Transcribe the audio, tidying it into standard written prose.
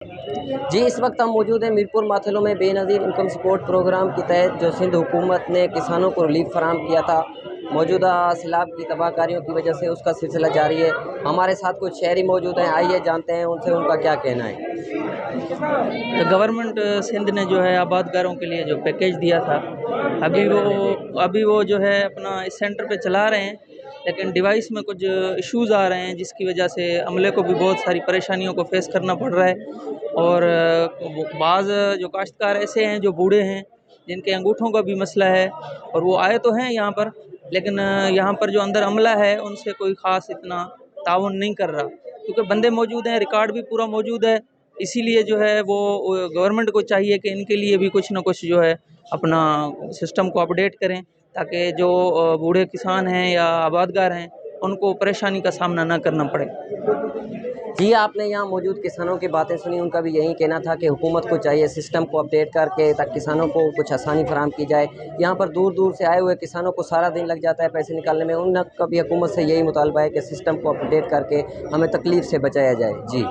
जी, इस वक्त हम मौजूद हैं मीरपुर माथेलो में बेनज़ीर इनकम सपोर्ट प्रोग्राम के तहत जो सिंध हुकूमत ने किसानों को रिलीफ फराहम किया था। मौजूदा सैलाब की तबाहकारियों की वजह से उसका सिलसिला जारी है। हमारे साथ कुछ शहरी मौजूद हैं, आइए जानते हैं उनसे उनका क्या कहना है। गवर्नमेंट सिंध ने जो है आबादगारों के लिए जो पैकेज दिया था, अभी वो जो है अपना इस सेंटर पे चला रहे हैं, लेकिन डिवाइस में कुछ इश्यूज़ आ रहे हैं जिसकी वजह से अमले को भी बहुत सारी परेशानियों को फेस करना पड़ रहा है। और बाज़ जो काश्तकार ऐसे हैं जो बूढ़े हैं, जिनके अंगूठों का भी मसला है, और वो आए तो हैं यहाँ पर, लेकिन यहाँ पर जो अंदर अमला है उनसे कोई ख़ास इतना ताउन नहीं कर रहा, क्योंकि बंदे मौजूद हैं, रिकॉर्ड भी पूरा मौजूद है। इसीलिए जो है वो गवर्नमेंट को चाहिए कि इनके लिए भी कुछ ना कुछ जो है अपना सिस्टम को अपडेट करें, ताकि जो बूढ़े किसान हैं या आबादगार हैं उनको परेशानी का सामना ना करना पड़े। जी, आपने यहाँ मौजूद किसानों की बातें सुनी, उनका भी यही कहना था कि हुकूमत को चाहिए सिस्टम को अपडेट करके ताकि किसानों को कुछ आसानी फराहम की जाए। यहाँ पर दूर दूर से आए हुए किसानों को सारा दिन लग जाता है पैसे निकालने में, उनका भी हुकूमत से यही मुतालबा है कि सिस्टम को अपडेट करके हमें तकलीफ़ से बचाया जाए। जी।